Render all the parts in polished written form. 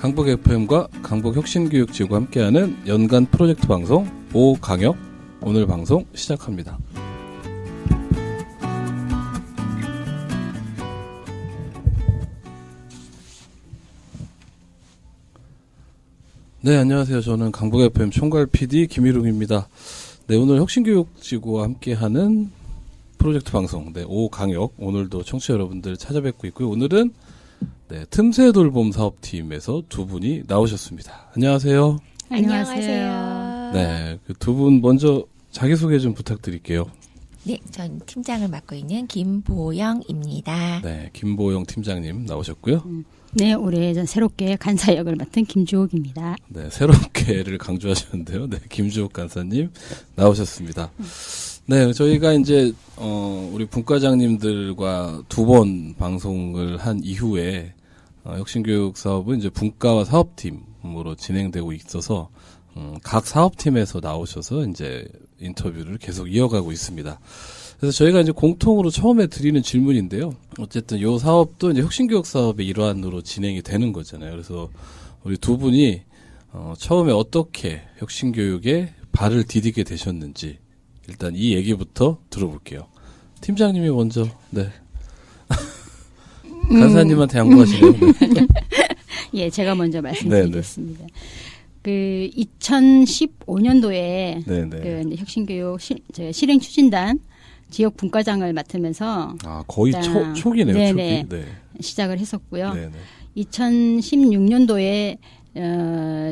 강북 FM과 강북 혁신교육지구가 함께하는 연간 프로젝트 방송 5강역 오늘 방송 시작합니다. 네, 안녕하세요. 저는 강북 FM 총괄 PD 김일웅입니다. 네, 오늘 혁신교육지구와 함께하는 프로젝트 방송 5강역 오늘도 청취자 여러분들 찾아뵙고 있고요. 오늘은 틈새 돌봄 사업팀에서 두 분이 나오셨습니다. 안녕하세요. 안녕하세요. 네, 그 두 분 먼저 자기소개 좀 부탁드릴게요. 네, 전 팀장을 맡고 있는 김보영입니다. 네, 김보영 팀장님 나오셨고요. 네, 올해 전 새롭게 간사 역을 맡은 김주옥입니다. 네, 새롭게를 강조하셨는데요. 네, 김주옥 간사님 나오셨습니다. 네, 저희가 이제 우리 분과장님들과 두 번 방송을 한 이후에 혁신교육 사업은 이제 분과와 사업팀으로 진행되고 있어서 각 사업팀에서 나오셔서 이제 인터뷰를 계속 이어가고 있습니다. 그래서 저희가 이제 공통으로 처음에 드리는 질문인데요. 어쨌든 요 사업도 이제 혁신교육 사업의 일환으로 진행이 되는 거잖아요. 그래서 우리 두 분이 처음에 어떻게 혁신교육에 발을 디디게 되셨는지 일단 이 얘기부터 들어볼게요. 팀장님이 먼저, 네. 간사님한테 양보하시네요. 네. 예, 제가 먼저 말씀드리겠습니다. 그 2015년도에 그 이제 혁신교육 실행 추진단 지역 분과장을 맡으면서 거의 초기네요. 네네, 초기. 네. 시작을 했었고요. 네네. 2016년도에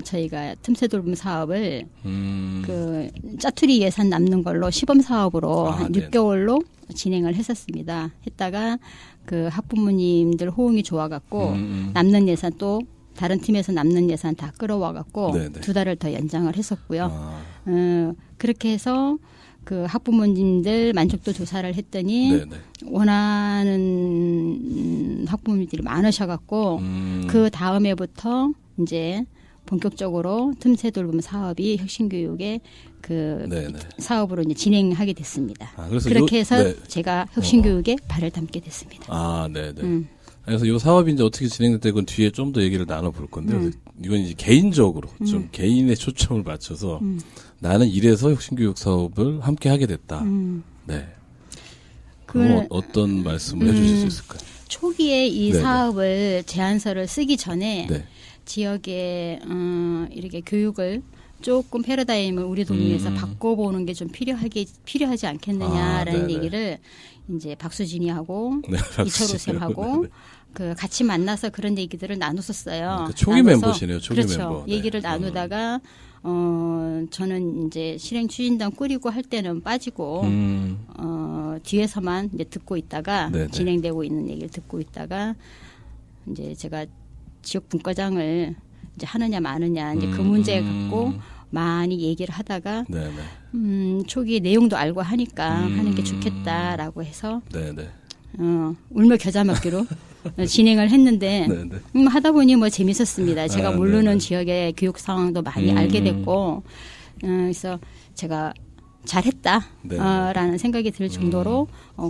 저희가 틈새 돌봄 사업을 그 짜투리 예산 남는 걸로 시범 사업으로 한 6개월로 진행을 했었습니다. 했다가 그 학부모님들 호응이 좋아갖고 남는 예산 또 다른 팀에서 남는 예산 다 끌어와갖고 2달을 더 연장을 했었고요. 그렇게 해서 그 학부모님들 만족도 조사를 했더니 원하는 학부모님들이 많으셔갖고 그 다음에부터 이제 본격적으로 틈새 돌봄 사업이 혁신교육의 그 사업으로 이제 진행하게 됐습니다. 그렇게 해서 제가 혁신교육에 발을 담게 됐습니다. 네네. 그래서 이 사업이 이제 어떻게 진행될 건 뒤에 좀 더 얘기를 나눠볼 건데요. 이건 이제 개인적으로 좀 개인의 초점을 맞춰서 나는 이래서 혁신교육 사업을 함께 하게 됐다. 네. 그럼 어떤 말씀을 해주실 수 있을까요? 초기에 이 사업을 제안서를 쓰기 전에 지역에 이렇게 교육을 조금 패러다임을 우리 동네에서 바꿔보는 게 좀 필요하지 않겠느냐라는 얘기를 이제 박수진이하고 이철우 쌤하고 그 같이 만나서 그런 얘기들을 나눴었어요. 초기 멤버시네요. 초기 그렇죠. 멤버. 얘기를 나누다가 저는 이제 실행 추진단 꾸리고 할 때는 빠지고 뒤에서만 이제 듣고 있다가 진행되고 있는 얘기를 듣고 있다가 이제 제가 지역 분과장을 이제 하느냐 마느냐 이제 그 문제 갖고 많이 얘기를 하다가 초기 내용도 알고 하니까 하는 게 좋겠다라고 해서 울며 겨자 먹기로 진행을 했는데 하다 보니 뭐 재밌었습니다. 제가 모르는 지역의 교육 상황도 많이 알게 됐고 그래서 제가 잘했다라는 생각이 들 정도로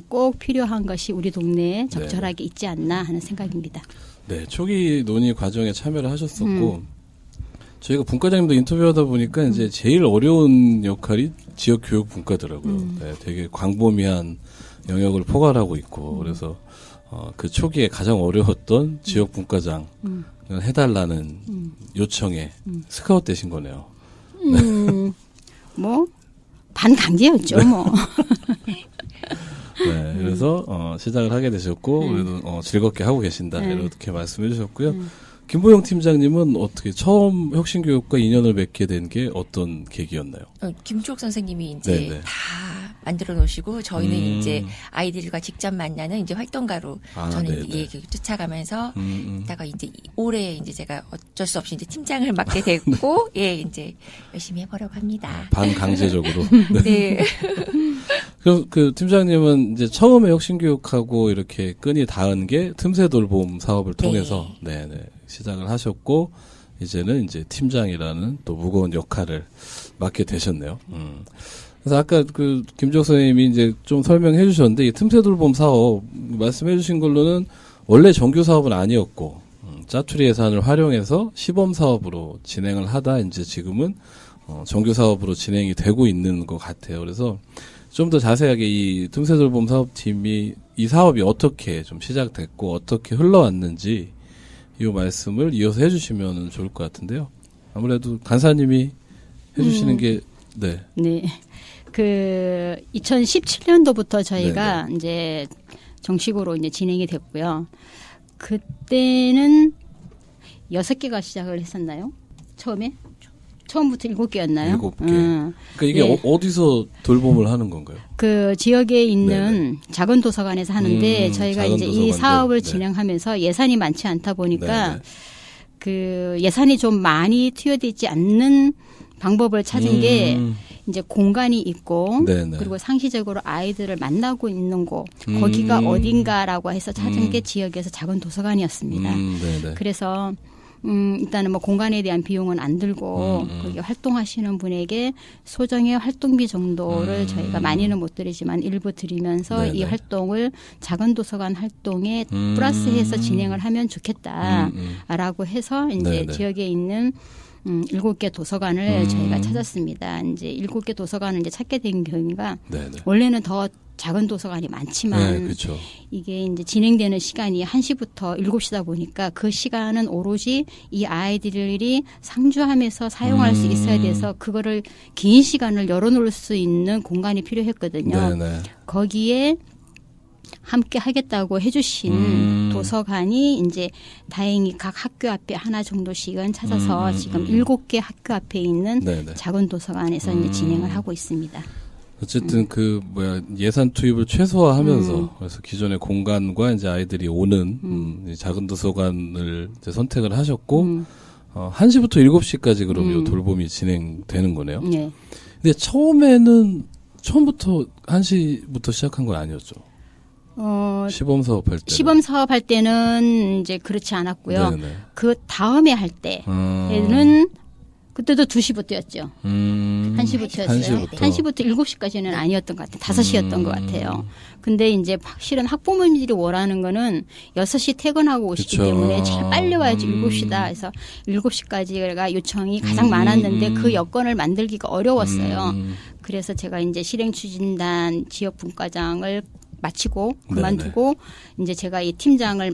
꼭 필요한 것이 우리 동네에 적절하게 있지 않나 하는 생각입니다. 네, 초기 논의 과정에 참여를 하셨었고 저희가 분과장님도 인터뷰하다 보니까 이제 제일 어려운 역할이 지역 교육 분과더라고요. 네, 되게 광범위한 영역을 포괄하고 있고 그래서 그 초기에 가장 어려웠던 지역 분과장 해달라는 요청에 스카웃 되신 거네요. 뭐 반강제였죠, 뭐. 네, 그래서 시작을 하게 되셨고 그래도 즐겁게 하고 계신다 이렇게 말씀해 주셨고요. 김보영 팀장님은 어떻게 처음 혁신교육과 인연을 맺게 된 게 어떤 계기였나요? 김주옥 선생님이 이제 다 만들어 놓으시고 저희는 이제 아이들과 직접 만나는 이제 활동가로 저는 이 얘기를 쫓아가면서 다가 이제 올해 이제 제가 어쩔 수 없이 이제 팀장을 맡게 됐고 이제 열심히 해보려고 합니다. 반강제적으로. 네. 그 팀장님은 이제 처음에 혁신교육하고 이렇게 끈이 닿은 게 틈새 돌봄 사업을 통해서 시작을 하셨고 이제는 이제 팀장이라는 또 무거운 역할을 맡게 되셨네요. 그래서 아까 그 김주옥 선생님이 이제 좀 설명해 주셨는데 이 틈새 돌봄 사업 말씀해 주신 걸로는 원래 정규 사업은 아니었고 짜투리 예산을 활용해서 시범 사업으로 진행을 하다 이제 지금은 정규 사업으로 진행이 되고 있는 것 같아요. 그래서 좀 더 자세하게 이 틈새 돌봄 사업팀이 이 사업이 어떻게 좀 시작됐고 어떻게 흘러왔는지 이 말씀을 이어서 해주시면 좋을 것 같은데요. 아무래도 간사님이 해주시는 게 네. 네. 그 2017년도부터 저희가 네네. 이제 정식으로 이제 진행이 됐고요. 그때는 6개가 시작을 했었나요? 처음부터 7개였나요? 7개. 그러니까 이게 네. 어디서 돌봄을 하는 건가요? 그 지역에 있는 네네. 작은 도서관에서 하는데 저희가 이제 도서관들. 이 사업을 네. 진행하면서 예산이 많지 않다 보니까 네네. 그 예산이 좀 많이 투여되지 않는 방법을 찾은 게 이제 공간이 있고 네네. 그리고 상시적으로 아이들을 만나고 있는 곳 거기가 어딘가라고 해서 찾은 게 지역에서 작은 도서관이었습니다. 그래서 일단은 뭐 공간에 대한 비용은 안 들고 거기 활동하시는 분에게 소정의 활동비 정도를 저희가 많이는 못 드리지만 일부 드리면서 네네. 이 활동을 작은 도서관 활동에 플러스해서 진행을 하면 좋겠다라고 해서 이제 네네. 지역에 있는 7개 도서관을 저희가 찾았습니다. 이제 7개 도서관을 이제 찾게 된 경우가 네네. 원래는 더 작은 도서관이 많지만 네, 이게 이제 진행되는 시간이 1시부터 7시다 보니까 그 시간은 오로지 이 아이들이 상주하면서 사용할 수 있어야 돼서 그거를 긴 시간을 열어놓을 수 있는 공간이 필요했거든요. 네네. 거기에 함께 하겠다고 해주신 도서관이 이제 다행히 각 학교 앞에 하나 정도씩은 찾아서 지금 7개 학교 앞에 있는 네네. 작은 도서관에서 이제 진행을 하고 있습니다. 어쨌든 예산 투입을 최소화하면서 그래서 기존의 공간과 이제 아이들이 오는 작은 도서관을 이제 선택을 하셨고 1시부터 7시까지 그럼 이 돌봄이 진행되는 거네요. 네. 근데 처음부터 1시부터 시작한 건 아니었죠. 시범 사업할 때. 시범 사업할 때는 이제 그렇지 않았고요. 네네. 그 다음에 할 때는 그때도 2시부터였죠. 1시부터였어요. 1시부터 7시까지는 아니었던 것 같아요. 5시였던 것 같아요. 근데 이제 실은 학부모님들이 원하는 거는 6시 퇴근하고 오시기 그쵸. 때문에 제일 빨리 와야지 7시다. 해서 7시까지가 요청이 가장 많았는데 그 여건을 만들기가 어려웠어요. 그래서 제가 이제 실행추진단 지역 분과장을 마치고 그만두고 네네. 이제 제가 이 팀장을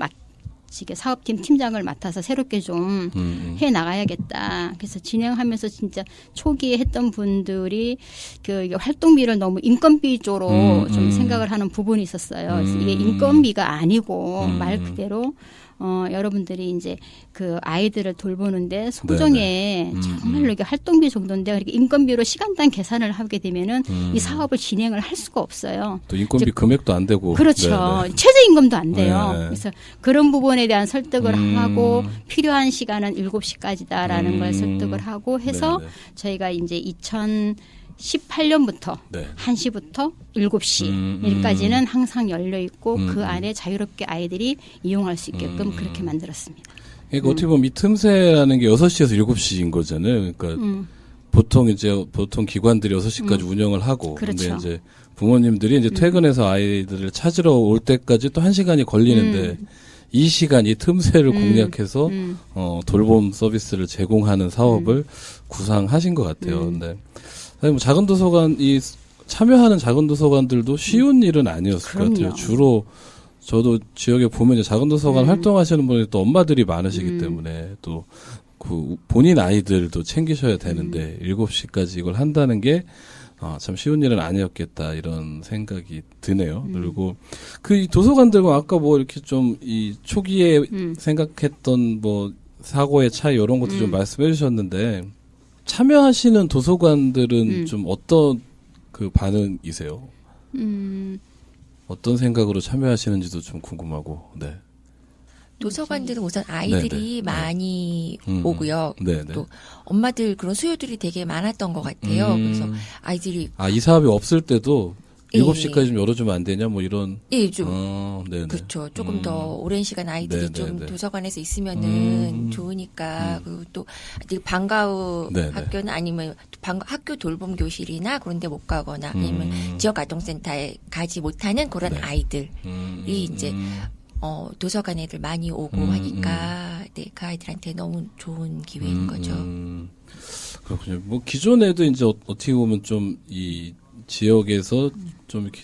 사업팀 팀장을 맡아서 새롭게 좀 해 나가야겠다. 그래서 진행하면서 진짜 초기에 했던 분들이 그 활동비를 너무 인건비 쪽으로 좀 생각을 하는 부분이 있었어요. 그래서 이게 인건비가 아니고 말 그대로 여러분들이 이제 그 아이들을 돌보는데 소정에 정말로 이게 활동비 정도인데 그렇게 인건비로 시간당 계산을 하게 되면은 이 사업을 진행을 할 수가 없어요. 또 인건비 금액도 안 되고. 그렇죠. 네네. 최저임금도 안 돼요. 네네. 그래서 그런 부분에 대한 설득을 하고 필요한 시간은 7시까지다라는 걸 설득을 하고 해서 네네. 저희가 이제 2018년부터 네. 1시부터 7시 일까지는 항상 열려 있고 그 안에 자유롭게 아이들이 이용할 수 있게끔 그렇게 만들었습니다. 그러니까 어떻게 보면 이 틈새라는 게 6시에서 7시인 거잖아요. 그러니까 보통 기관들이 6시까지 운영을 하고 그렇죠. 근데 이제 부모님들이 이제 퇴근해서 아이들을 찾으러 올 때까지 또 1시간이 걸리는데 이 시간 이 틈새를 공략해서 돌봄 서비스를 제공하는 사업을 구상하신 것 같아요. 근데 뭐 작은 도서관 참여하는 작은 도서관들도 쉬운 일은 아니었을 그럼요. 것 같아요. 주로 저도 지역에 보면 이제 작은 도서관 활동하시는 분이 또 엄마들이 많으시기 때문에 또 그 본인 아이들도 챙기셔야 되는데 7시까지 이걸 한다는 게 참 쉬운 일은 아니었겠다 이런 생각이 드네요. 그리고 그 도서관들과 아까 뭐 이렇게 좀 이 초기에 생각했던 뭐 사고의 차이 이런 것도 좀 말씀해 주셨는데 참여하시는 도서관들은 좀 어떤 그 반응이세요? 어떤 생각으로 참여하시는지도 좀 궁금하고. 네. 도서관들은 우선 아이들이 네네. 많이 오고요. 네네. 또 엄마들 그런 수요들이 되게 많았던 것 같아요. 그래서 아이들이 이 사업이 없을 때도 7시까지 좀 열어주면 안 되냐 뭐 이런. 예, 좀 그렇죠. 조금 더 오랜 시간 아이들이 좀 도서관에서 있으면은 좋으니까 그리고 또 방과후 학교는 아니면 학교 돌봄 교실이나 그런 데 못 가거나 아니면 지역 아동센터에 가지 못하는 그런 아이들이 이제 도서관 애들 많이 오고 하니까 네, 그 아이들한테 너무 좋은 기회인 거죠. 그렇군요. 뭐 기존에도 이제 어떻게 보면 좀 이 지역에서 좀 이렇게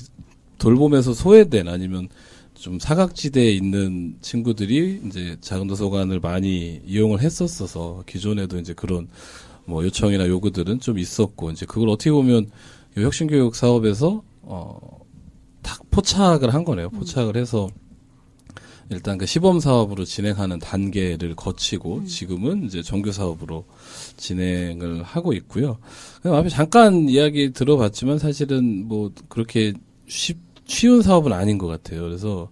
돌봄에서 소외된 아니면 좀 사각지대에 있는 친구들이 이제 작은 도서관을 많이 이용을 했었어서 기존에도 이제 그런 뭐 요청이나 요구들은 좀 있었고 이제 그걸 어떻게 보면 이 혁신교육 사업에서 다 포착을 한 거네요. 포착을 해서 일단 그 시범 사업으로 진행하는 단계를 거치고 지금은 이제 정규 사업으로 진행을 하고 있고요. 앞에 잠깐 이야기 들어봤지만 사실은 뭐 그렇게 쉬운 사업은 아닌 것 같아요. 그래서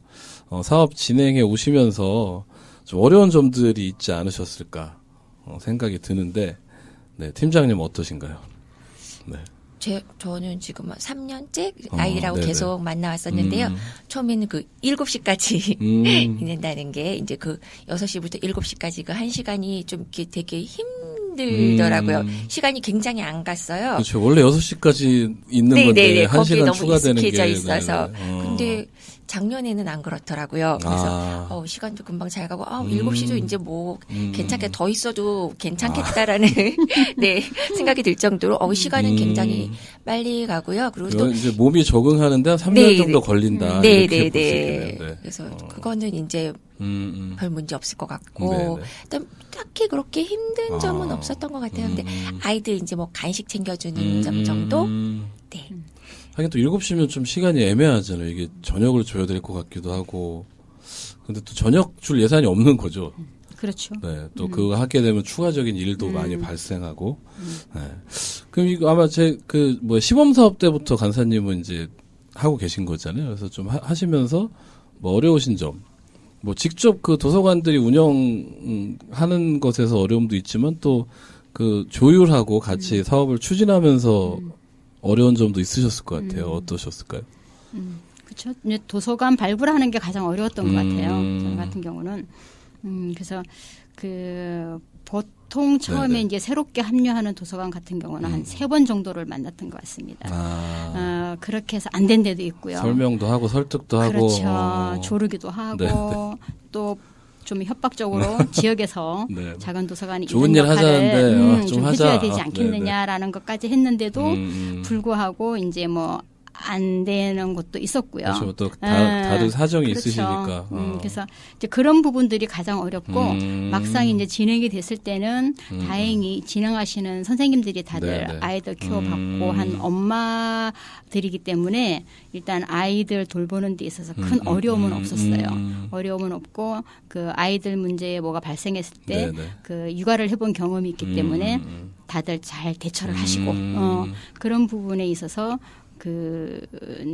사업 진행해 오시면서 좀 어려운 점들이 있지 않으셨을까 생각이 드는데 네, 팀장님 어떠신가요? 네. 저는 지금 3년째 아이들하고 계속 만나왔었는데요. 처음에는 그 7시까지 있는다는 게 이제 그 6시부터 7시까지 그 1시간이 좀 되게 힘들더라고요. 시간이 굉장히 안 갔어요. 그렇죠. 원래 6시까지 있는 건데 1시간 추가되는 게. 익숙해져 있어서. 근데 작년에는 안 그렇더라고요. 그래서 시간도 금방 잘 가고 7시도 이제 뭐 괜찮게 더 있어도 괜찮겠다라는 네, 생각이 들 정도로 시간은 굉장히 빨리 가고요. 그리고 또 이제 몸이 적응하는데 한 3년 정도 걸린다. 네. 그래서 그거는 이제 별 문제 없을 것 같고 일단 딱히 그렇게 힘든 점은 없었던 것 같아요. 근데 아이들 이제 뭐 간식 챙겨주는 점 정도. 네. 하긴 또 7시면 좀 시간이 애매하잖아요. 이게 저녁을 줘야 될 것 같기도 하고. 근데 또 저녁 줄 예산이 없는 거죠. 그렇죠. 네. 또 그거 하게 되면 추가적인 일도 많이 발생하고. 네. 그럼 이거 아마 시범 사업 때부터 간사님은 이제 하고 계신 거잖아요. 그래서 좀 하시면서 뭐 어려우신 점. 뭐 직접 그 도서관들이 운영하는 것에서 어려움도 있지만 또 그 조율하고 같이 사업을 추진하면서 어려운 점도 있으셨을 것 같아요. 어떠셨을까요? 그렇죠. 도서관 발굴하는 게 가장 어려웠던 것 같아요. 저 같은 경우는 그래서 보통 처음에 이제 새롭게 합류하는 도서관 같은 경우는 한 3번 정도를 만났던 것 같습니다. 그렇게 해서 안 된 데도 있고요. 설명도 하고 설득도 하고. 그렇죠. 조르기도 하고 또 좀 협박적으로 지역에서 작은 도서관이 좋은 이런 일 하자는데 좀 해줘야 되지 않겠느냐라는 것까지 했는데도 불구하고 이제 뭐 안 되는 것도 있었고요. 그렇죠. 또 다른 사정이 그렇죠. 있으시니까. 그래서 이제 그런 부분들이 가장 어렵고 막상 이제 진행이 됐을 때는 다행히 진행하시는 선생님들이 다들 아이들 키워봤고 한 엄마들이기 때문에 일단 아이들 돌보는 데 있어서 큰 어려움은 없었어요. 어려움은 없고 그 아이들 문제에 뭐가 발생했을 때 그 육아를 해본 경험이 있기 때문에 다들 잘 대처를 하시고 그런 부분에 있어서 그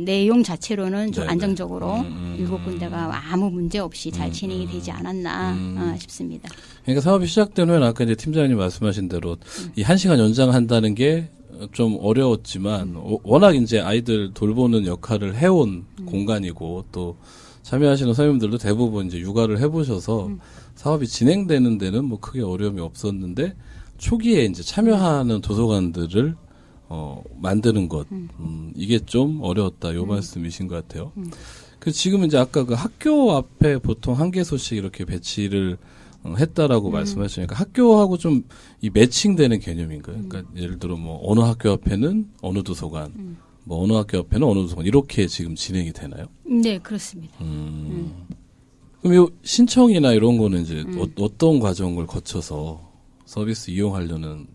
내용 자체로는 좀 안정적으로 7군데가 아무 문제 없이 잘 진행이 되지 않았나 싶습니다. 그러니까 사업이 시작된 후에는 아까 이제 팀장님 말씀하신 대로 이 1시간 연장한다는 게 좀 어려웠지만 워낙 이제 아이들 돌보는 역할을 해온 공간이고 또 참여하시는 선생님들도 대부분 이제 육아를 해보셔서 사업이 진행되는 데는 뭐 크게 어려움이 없었는데 초기에 이제 참여하는 도서관들을 만드는 것, 이게 좀 어려웠다, 요 말씀이신 것 같아요. 그 지금 이제 아까 그 학교 앞에 보통 한 개소씩 이렇게 배치를 했다라고 말씀하시니까 학교하고 좀 이 매칭되는 개념인가요? 그러니까 예를 들어 뭐 어느 학교 앞에는 어느 도서관, 뭐 어느 학교 앞에는 어느 도서관 이렇게 지금 진행이 되나요? 네, 그렇습니다. 그럼 요 신청이나 이런 거는 이제 어떤 과정을 거쳐서 서비스 이용하려는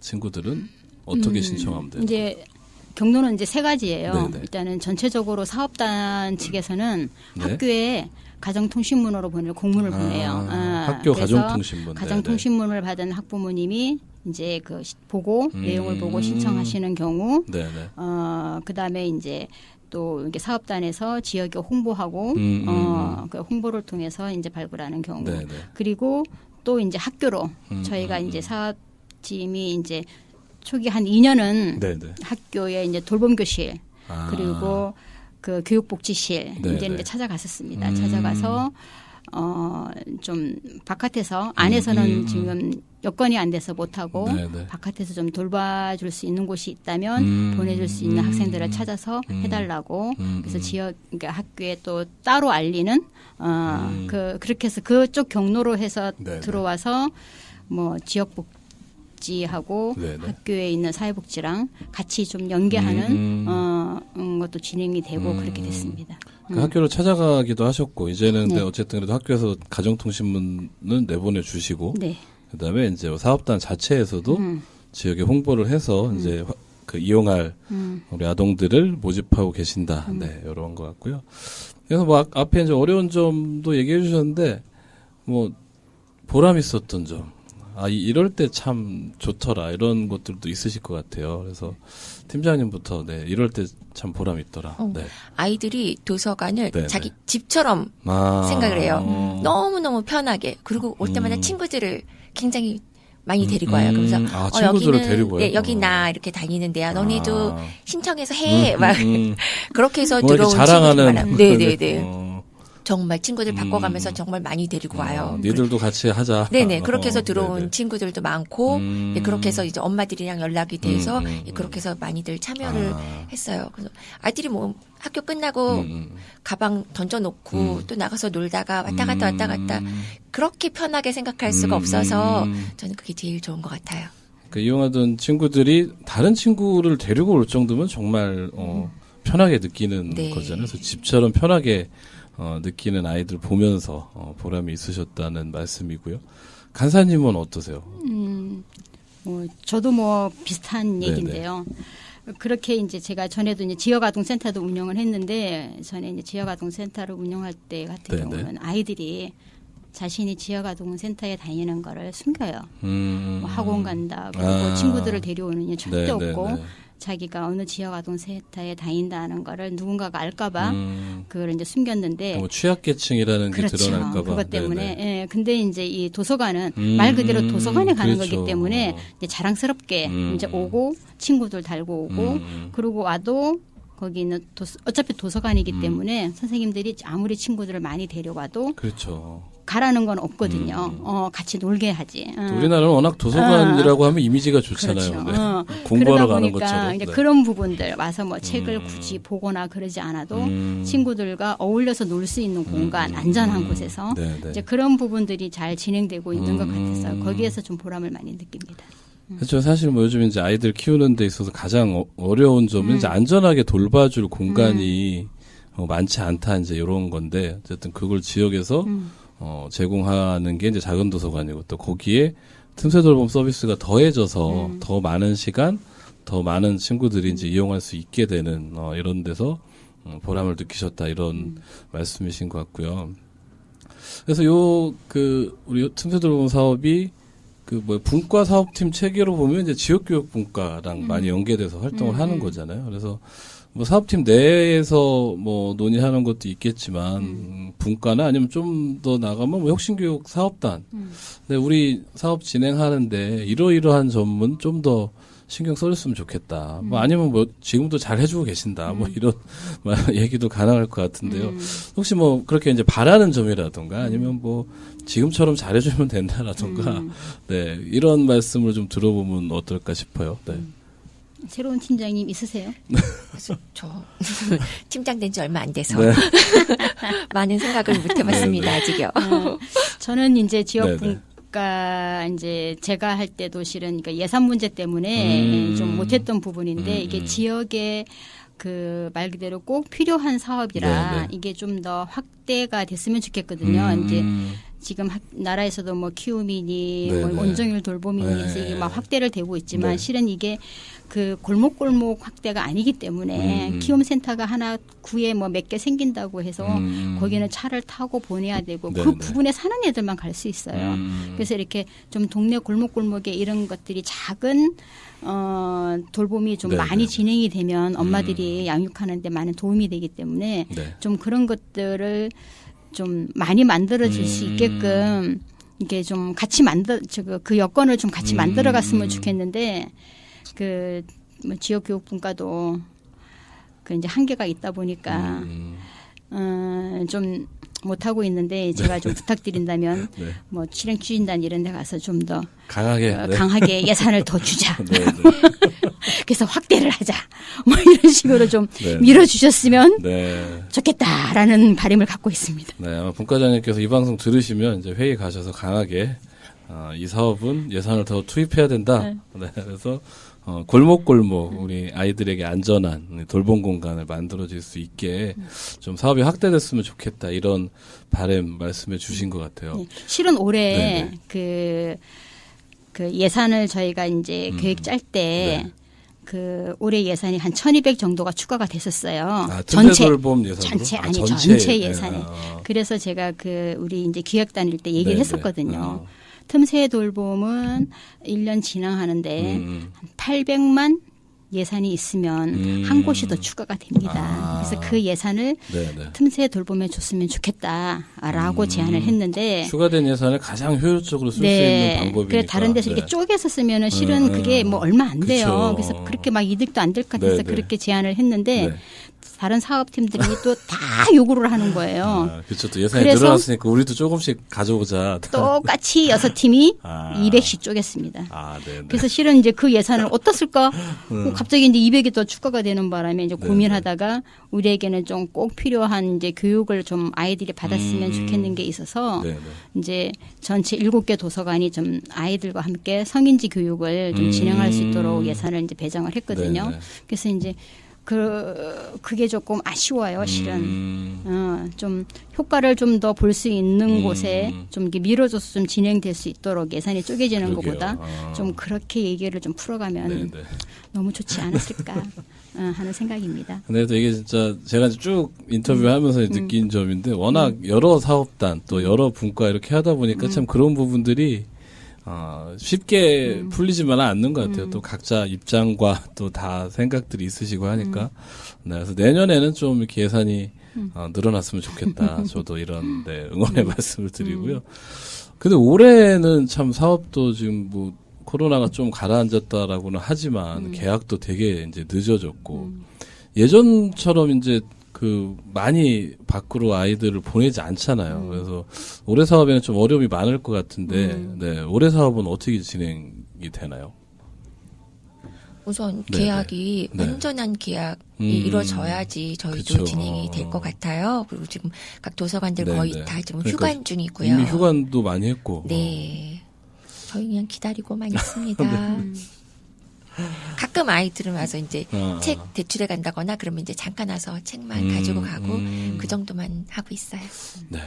친구들은 어떻게 신청하면 돼요? 이제 경로는 이제 3가지예요. 네네. 일단은 전체적으로 사업단 측에서는 학교에 가정통신문으로 보낼 공문을 보내요. 학교 가정통신문. 가정통신문을 받은 학부모님이 이제 그 보고 내용을 보고 신청하시는 경우, 그 다음에 이제 또 이렇게 사업단에서 지역에 홍보하고, 그 홍보를 통해서 이제 발굴하는 경우, 그리고 또 이제 학교로 저희가 이제 사업팀이 이제 초기 한 2년은 학교에 이제 돌봄교실 그리고 그 교육복지실 이제 찾아갔었습니다. 찾아가서 좀 바깥에서 안에서는 지금 여건이 안 돼서 못하고 바깥에서 좀 돌봐줄 수 있는 곳이 있다면 보내줄 수 있는 학생들을 찾아서 해달라고 그래서 그러니까 학교에 또 따로 알리는 그렇게 해서 그쪽 경로로 해서 들어와서 뭐 지역복지하고 학교에 있는 사회복지랑 같이 좀 연계하는 것도 진행이 되고 그렇게 됐습니다. 그 학교를 찾아가기도 하셨고 이제는 근데 어쨌든 그래도 학교에서 가정통신문은 내보내 주시고 그다음에 이제 사업단 자체에서도 지역에 홍보를 해서 이제 그 이용할 우리 아동들을 모집하고 계신다. 네, 이런 것 같고요. 그래서 뭐 앞에 이제 어려운 점도 얘기해 주셨는데 뭐 보람 있었던 점, 이럴 때 참 좋더라 이런 것들도 있으실 것 같아요. 그래서 팀장님부터 이럴 때 참 보람 있더라. 아이들이 도서관을 자기 집처럼 생각을 해요. 너무너무 편하게. 그리고 올 때마다 친구들을 굉장히 많이 데리고 와요. 그래서 친구들을 데리고 와요? 여기 나 이렇게 다니는 데야. 너네도 신청해서 해. 막 그렇게 해서 들어온 자랑하는 친구들 네네네. 정말 친구들 바꿔가면서 정말 많이 데리고 와요. 니들도 같이 하자. 네네. 그렇게 해서 들어온 친구들도 많고, 그렇게 해서 이제 엄마들이랑 연락이 돼서, 그렇게 해서 많이들 참여를 했어요. 그래서 아이들이 뭐 학교 끝나고 가방 던져놓고 또 나가서 놀다가 왔다 갔다 그렇게 편하게 생각할 수가 없어서 저는 그게 제일 좋은 것 같아요. 그 이용하던 친구들이 다른 친구를 데리고 올 정도면 정말 편하게 느끼는 거잖아요. 그래서 집처럼 편하게 느끼는 아이들 보면서 보람이 있으셨다는 말씀이고요. 간사님은 어떠세요? 저도 뭐 비슷한 얘기인데요. 그렇게 이제 제가 전에도 이제 지역아동센터도 운영을 했는데 전에 이제 지역아동센터를 운영할 때 같은 경우는 아이들이 자신이 지역아동센터에 다니는 거를 숨겨요. 뭐 학원 간다, 그리고 친구들을 데려오는 게 절대 없고. 자기가 어느 지역 아동센터에 다닌다는 거를 누군가가 알까봐 그걸 이제 숨겼는데 뭐 취약계층이라는 게 드러날까봐 그것 때문에 근데 이제 이 도서관은 말 그대로 도서관에 가는 거기 때문에 이제 자랑스럽게 이제 오고 친구들 달고 오고 그러고 와도 거기는 어차피 도서관이기 때문에 선생님들이 아무리 친구들을 많이 데려와도 가라는 건 없거든요. 같이 놀게 하지. 우리나라는 워낙 도서관이라고 하면 이미지가 좋잖아요. 공부하러 가는 것처럼. 이제 그런 부분들 와서 뭐 책을 굳이 보거나 그러지 않아도 친구들과 어울려서 놀 수 있는 공간, 안전한 곳에서 이제 그런 부분들이 잘 진행되고 있는 것 같아서 거기에서 좀 보람을 많이 느낍니다. 그렇죠. 사실 뭐 요즘 이제 아이들 키우는 데 있어서 가장 어려운 점은 이제 안전하게 돌봐줄 공간이 많지 않다 이제 이런 건데 어쨌든 그걸 지역에서 제공하는 게 이제 작은 도서관이고 또 거기에 틈새 돌봄 서비스가 더해져서 더 많은 시간, 더 많은 친구들이 이제 이용할 수 있게 되는 이런 데서 보람을 느끼셨다 이런 말씀이신 것 같고요. 그래서 우리 틈새 돌봄 사업이 분과 사업팀 체계로 보면 이제 지역교육분과랑 많이 연계돼서 활동을 하는 거잖아요. 그래서 뭐 사업팀 내에서 뭐 논의하는 것도 있겠지만 분과나 아니면 좀 더 나가면 뭐 혁신교육 사업단. 근데 우리 사업 진행하는데 이러이러한 점은 좀 더 신경 써줬으면 좋겠다. 뭐 아니면 뭐 지금도 잘 해주고 계신다. 뭐 이런 얘기도 가능할 것 같은데요. 혹시 뭐 그렇게 이제 바라는 점이라든가 아니면 뭐 지금처럼 잘해주면 된다라든가 이런 말씀을 좀 들어보면 어떨까 싶어요. 새로운 팀장님 있으세요? 저 팀장 된 지 얼마 안 돼서 많은 생각을 못 해봤습니다. 아직요. 저는 이제 지역분과 이제 제가 할 때도 실은 그러니까 예산 문제 때문에 좀 못했던 부분인데 이게 지역에 그 말 그대로 꼭 필요한 사업이라 이게 좀 더 확대가 됐으면 좋겠거든요. 이제 지금 나라에서도 뭐 키움이니 뭐 온정일 돌봄이니 해서 이게 막 확대를 되고 있지만 실은 이게 그 골목골목 확대가 아니기 때문에 키움센터가 하나 구에 뭐 몇 개 생긴다고 해서 거기는 차를 타고 보내야 되고 그 부분에 사는 애들만 갈 수 있어요. 그래서 이렇게 좀 동네 골목골목에 이런 것들이 작은 돌봄이 좀 많이 진행이 되면 엄마들이 양육하는 데 많은 도움이 되기 때문에 좀 그런 것들을 좀 많이 만들어질 수 있게끔 이게 좀 같이 그 여건을 좀 같이 만들어 갔으면 좋겠는데 뭐 지역교육분과도 그 이제 한계가 있다 보니까 좀 못하고 있는데 제가 좀 부탁드린다면 네. 뭐 실행 추진단 이런 데 가서 좀 더 강하게 예산을 더 주자. 네, 네. 그래서 확대를 하자. 뭐 이런 식으로 좀 네, 밀어주셨으면 네. 좋겠다라는 바람을 갖고 있습니다. 네, 아마 분과장님께서 이 방송 들으시면 이제 회의 가셔서 강하게 이 사업은 예산을 더 투입해야 된다. 네. 네, 그래서 골목골목 우리 아이들에게 안전한 돌봄 공간을 만들어질 수 있게 좀 사업이 확대됐으면 좋겠다 이런 바람 말씀해 주신 것 같아요. 네. 실은 올해 네네. 그 예산을 저희가 이제 계획 짤 때 네. 그 올해 예산이 한 1,200 정도가 추가가 됐었어요. 전체 돌봄 예산으로? 전체 예산에. 그래서 제가 우리 이제 기획 다닐 때 얘기를 했었거든요. 틈새 돌봄은 1년 진행하는데 한 800만 예산이 있으면 한 곳이 더 추가가 됩니다. 그래서 그 예산을 틈새 돌봄에 줬으면 좋겠다라고 제안을 했는데 추가된 예산을 가장 효율적으로 쓸 수 있는 방법이니까. 그래 다른 데서 이렇게 쪼개서 쓰면은 실은 그게 뭐 얼마 안 돼요. 그래서 그렇게 막 이득도 안 될 것 같아서 그렇게 제안을 했는데 다른 사업팀들이 또 다 요구를 하는 거예요. 그렇죠. 또 예산이 늘어났으니까 우리도 조금씩 가져오자. 똑같이 6팀이 200씩 쪼갰습니다. 네네. 그래서 실은 이제 그 예산을 어디다 쓸까? 갑자기 이제 200이 더 추가가 되는 바람에 이제 고민하다가 우리에게는 좀 꼭 필요한 이제 교육을 좀 아이들이 받았으면 좋겠는 게 있어서 이제 전체 7개 도서관이 좀 아이들과 함께 성인지 교육을 좀 진행할 수 있도록 예산을 이제 배정을 했거든요. 그래서 이제 그게 조금 아쉬워요, 실은. 좀 효과를 좀 더 볼 수 있는 곳에 좀 이렇게 밀어줘서 좀 진행될 수 있도록 예산이 쪼개지는 것보다 좀 그렇게 얘기를 좀 풀어가면 너무 좋지 않았을까 하는 생각입니다. 근데 또 이게 진짜 제가 쭉 인터뷰하면서 느낀 점인데 워낙 여러 사업단 또 여러 분과 이렇게 하다 보니까 참 그런 부분들이 쉽게 풀리지만은 않는 것 같아요. 또 각자 입장과 또 다 생각들이 있으시고 하니까. 네, 그래서 내년에는 좀 이렇게 예산이 늘어났으면 좋겠다. 저도 이런 응원의 말씀을 드리고요. 근데 올해는 참 사업도 지금 뭐 코로나가 좀 가라앉았다라고는 하지만 계약도 되게 이제 늦어졌고 예전처럼 이제 많이 밖으로 아이들을 보내지 않잖아요. 그래서 올해 사업에는 좀 어려움이 많을 것 같은데, 올해 사업은 어떻게 진행이 되나요? 우선 계약이 완전한 계약이 이루어져야지 저희도 진행이 될 것 같아요. 그리고 지금 각 도서관들 거의 다 지금 휴관 중이고요. 이미 휴관도 많이 했고. 네. 저희 그냥 기다리고만 있습니다. 가끔 아이들은 와서 이제 책 대출해 간다거나 그러면 이제 잠깐 와서 책만 가지고 가고 그 정도만 하고 있어요. 네.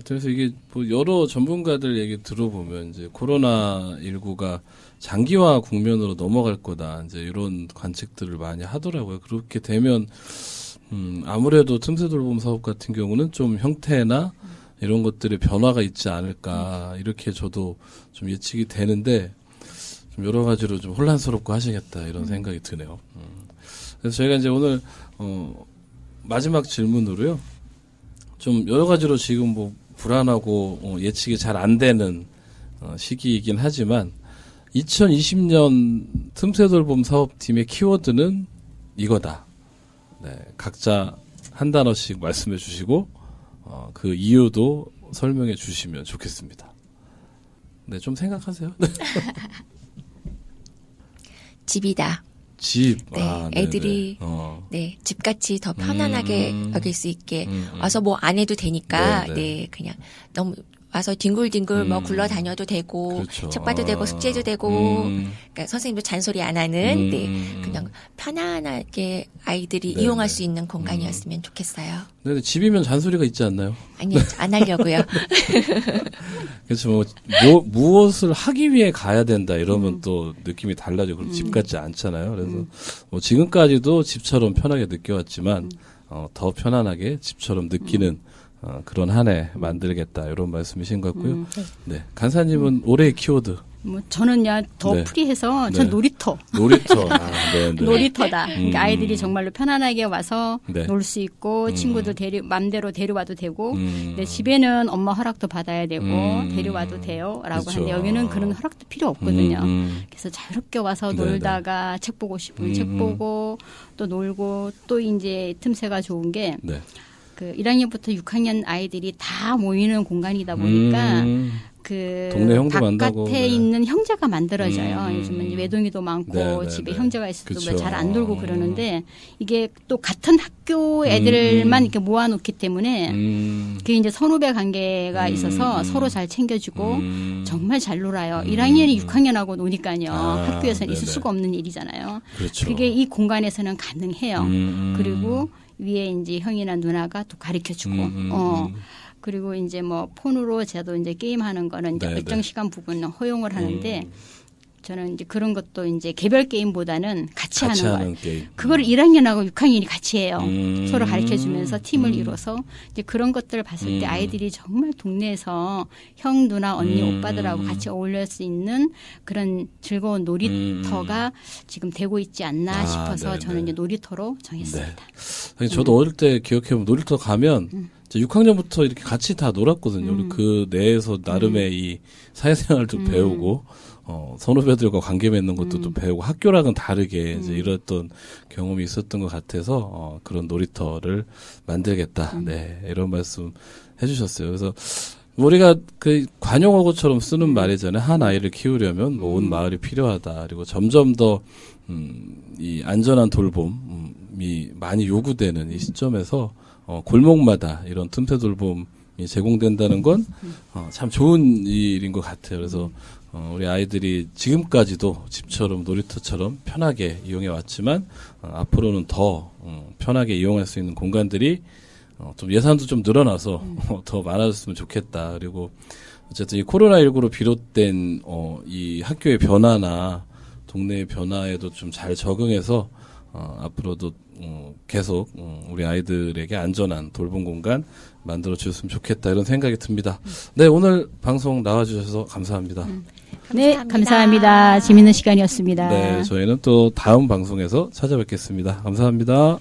그래서 이게 뭐 여러 전문가들 얘기 들어보면 이제 코로나19가 장기화 국면으로 넘어갈 거다. 이제 이런 관측들을 많이 하더라고요. 그렇게 되면 아무래도 틈새 돌봄 사업 같은 경우는 좀 형태나 이런 것들의 변화가 있지 않을까. 이렇게 저도 좀 예측이 되는데 좀 여러 가지로 좀 혼란스럽고 하시겠다 이런 생각이 드네요. 그래서 저희가 이제 오늘 마지막 질문으로요. 좀 여러 가지로 지금 뭐 불안하고 예측이 잘 안 되는 시기이긴 하지만 2020년 틈새 돌봄 사업팀의 키워드는 이거다. 네, 각자 한 단어씩 말씀해 주시고 그 이유도 설명해 주시면 좋겠습니다. 네, 좀 생각하세요. 집이다. 집. 네, 애들이 집같이 더 편안하게 여길 수 있게 와서 뭐 안 해도 되니까 그냥 너무 와서 뒹굴뒹굴 뭐 굴러다녀도 되고 그렇죠. 책 봐도 되고 숙제도 되고 그러니까 선생님도 잔소리 안 하는 그냥 편안하게 아이들이 이용할 수 있는 공간이었으면 좋겠어요. 네, 집이면 잔소리가 있지 않나요? 아니요, 안 하려고요. 그렇죠. 무엇을 하기 위해 가야 된다 이러면 또 느낌이 달라져. 그럼 집 같지 않잖아요. 그래서 뭐 지금까지도 집처럼 편하게 느껴왔지만 더 편안하게 집처럼 느끼는 그런 한 해 만들겠다 이런 말씀이신 것 같고요. 네, 간사님은 올해의 키워드. 뭐 저는 더 프리해서 전 놀이터. 놀이터다. 그러니까 아이들이 정말로 편안하게 와서 놀 수 있고 친구들 맘대로 데려와도 되고 근데 집에는 엄마 허락도 받아야 되고 데려와도 돼요라고 그렇죠. 하는데 여기는 그런 허락도 필요 없거든요. 그래서 자유롭게 와서 놀다가 책 보고 싶으면 책 보고 또 놀고 또 이제 틈새가 좋은 게 그 1학년부터 6학년 아이들이 다 모이는 공간이다 보니까 그 동네 형도 만나고 바깥에 있는 형제가 만들어져요. 요즘은 외동이도 많고 집에 형제가 있어도 잘 안 놀고 그러는데 이게 또 같은 학교 애들만 이렇게 모아놓기 때문에 그게 이제 선후배 관계가 있어서 서로 잘 챙겨주고 정말 잘 놀아요. 1학년이 6학년하고 노니까요. 학교에서는 있을 수가 없는 일이잖아요. 그렇죠. 그게 이 공간에서는 가능해요. 그리고 위에 이제 형이나 누나가 또 가르쳐주고, 그리고 이제 뭐 폰으로 저도 이제 게임하는 거는 이제 일정 시간 부분은 허용을 하는데 저는 이제 그런 것도 이제 개별 게임보다는 같이 하는 거예요. 그걸 1학년하고 6학년이 같이 해요. 서로 가르쳐 주면서 팀을 이뤄서 이제 그런 것들을 봤을 때 아이들이 정말 동네에서 형, 누나, 언니, 오빠들하고 같이 어울릴 수 있는 그런 즐거운 놀이터가 지금 되고 있지 않나 싶어서 저는 이제 놀이터로 정했습니다. 네. 저도 어릴 때 기억해보면 놀이터 가면 6학년부터 이렇게 같이 다 놀았거든요. 우리 그 내에서 나름의 이 사회생활도 배우고 선후배들과 관계 맺는 것도 또 배우고 학교랑은 다르게 이제 이랬던 경험이 있었던 것 같아서 그런 놀이터를 만들겠다. 네, 이런 말씀 해주셨어요. 그래서 우리가 그 관용어고처럼 쓰는 말이잖아요. 한 아이를 키우려면 뭐 온 마을이 필요하다. 그리고 점점 더 이 안전한 돌봄이 많이 요구되는 이 시점에서 골목마다 이런 틈새 돌봄이 제공된다는 건 참 좋은 일인 것 같아요. 그래서 우리 아이들이 지금까지도 집처럼 놀이터처럼 편하게 이용해 왔지만 앞으로는 더 편하게 이용할 수 있는 공간들이 좀 예산도 좀 늘어나서 더 많아졌으면 좋겠다. 그리고 어쨌든 이 코로나19로 비롯된 이 학교의 변화나 동네의 변화에도 좀 잘 적응해서 앞으로도 계속 우리 아이들에게 안전한 돌봄 공간 만들어 주셨으면 좋겠다 이런 생각이 듭니다. 네, 오늘 방송 나와주셔서 감사합니다. 네, 감사합니다. 재밌는 시간이었습니다. 네, 저희는 또 다음 방송에서 찾아뵙겠습니다. 감사합니다.